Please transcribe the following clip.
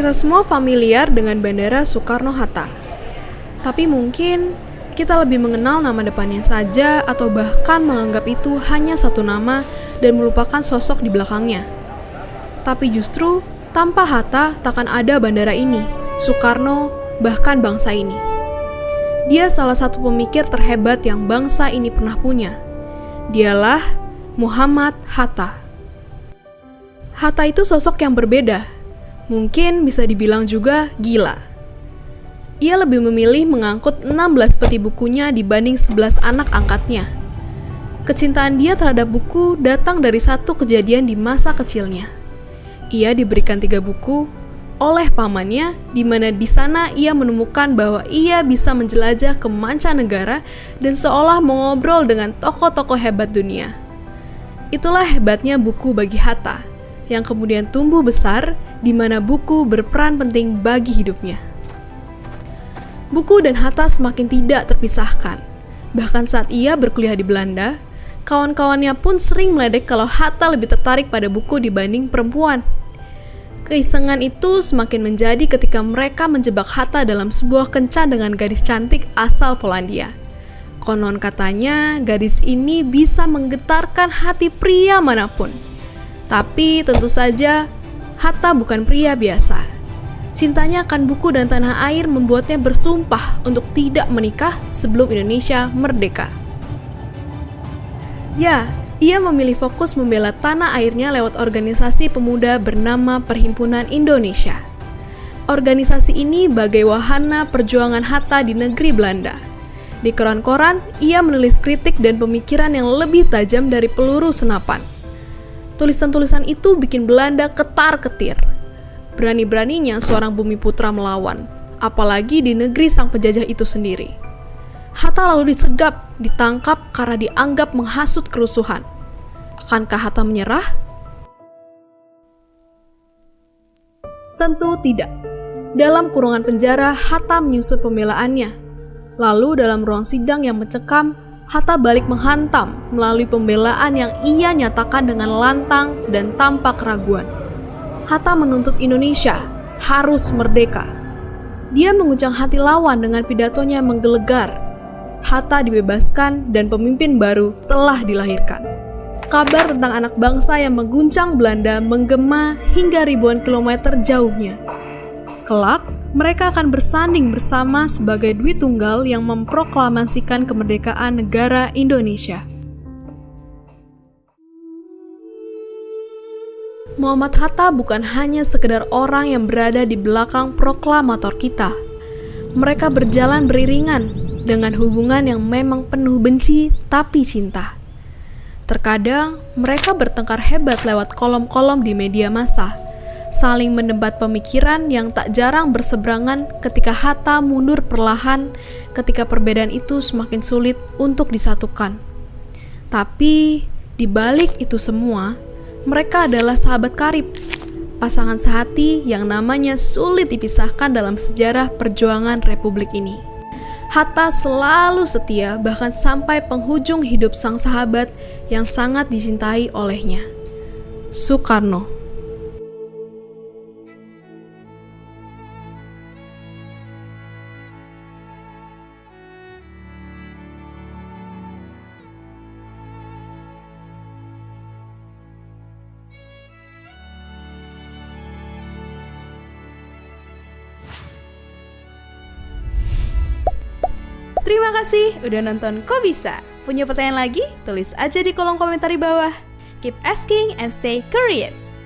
Kita semua familiar dengan Bandara Soekarno-Hatta. Tapi mungkin kita lebih mengenal nama depannya saja atau bahkan menganggap itu hanya satu nama dan melupakan sosok di belakangnya. Tapi justru tanpa Hatta takkan ada bandara ini, Soekarno, bahkan bangsa ini. Dia salah satu pemikir terhebat yang bangsa ini pernah punya. Dialah Muhammad Hatta. Hatta itu sosok yang berbeda. Mungkin bisa dibilang juga gila. Ia lebih memilih mengangkut 16 peti bukunya dibanding 11 anak angkatnya. Kecintaan dia terhadap buku datang dari satu kejadian di masa kecilnya. Ia diberikan 3 buku oleh pamannya, di mana di sana ia menemukan bahwa ia bisa menjelajah ke mancanegara dan seolah mengobrol dengan tokoh-tokoh hebat dunia. Itulah hebatnya buku bagi Hatta, yang kemudian tumbuh besar, di mana buku berperan penting bagi hidupnya. Buku dan Hatta semakin tidak terpisahkan. Bahkan saat ia berkuliah di Belanda, kawan-kawannya pun sering meledek kalau Hatta lebih tertarik pada buku dibanding perempuan. Keisengan itu semakin menjadi ketika mereka menjebak Hatta dalam sebuah kencan dengan gadis cantik asal Polandia. Konon katanya, gadis ini bisa menggetarkan hati pria manapun. Tapi tentu saja, Hatta bukan pria biasa. Cintanya akan buku dan tanah air membuatnya bersumpah untuk tidak menikah sebelum Indonesia merdeka. Ya, ia memilih fokus membela tanah airnya lewat organisasi pemuda bernama Perhimpunan Indonesia. Organisasi ini bagai wahana perjuangan Hatta di negeri Belanda. Di koran-koran, ia menulis kritik dan pemikiran yang lebih tajam dari peluru senapan. Tulisan-tulisan itu bikin Belanda ketar-ketir. Berani-beraninya seorang Bumiputra melawan, apalagi di negeri sang penjajah itu sendiri. Hatta lalu disegap, ditangkap karena dianggap menghasut kerusuhan. Akankah Hatta menyerah? Tentu tidak. Dalam kurungan penjara, Hatta menyusun pembelaannya. Lalu dalam ruang sidang yang mencekam, Hatta balik menghantam melalui pembelaan yang ia nyatakan dengan lantang dan tanpa keraguan. Hatta menuntut Indonesia harus merdeka. Dia menguncang hati lawan dengan pidatonya yang menggelegar. Hatta dibebaskan dan pemimpin baru telah dilahirkan. Kabar tentang anak bangsa yang mengguncang Belanda menggema hingga ribuan kilometer jauhnya. Kelak, mereka akan bersanding bersama sebagai Dwi Tunggal yang memproklamasikan kemerdekaan negara Indonesia. Muhammad Hatta bukan hanya sekedar orang yang berada di belakang proklamator kita. Mereka berjalan beriringan dengan hubungan yang memang penuh benci tapi cinta. Terkadang mereka bertengkar hebat lewat kolom-kolom di media massa, saling mendebat pemikiran yang tak jarang berseberangan ketika Hatta mundur perlahan ketika perbedaan itu semakin sulit untuk disatukan. Tapi di balik itu semua, mereka adalah sahabat karib, pasangan sehati yang namanya sulit dipisahkan dalam sejarah perjuangan Republik ini. Hatta selalu setia bahkan sampai penghujung hidup sang sahabat yang sangat dicintai olehnya, Soekarno. Terima kasih udah nonton Kok Bisa. Punya pertanyaan lagi? Tulis aja di kolom komentar di bawah. Keep asking and stay curious.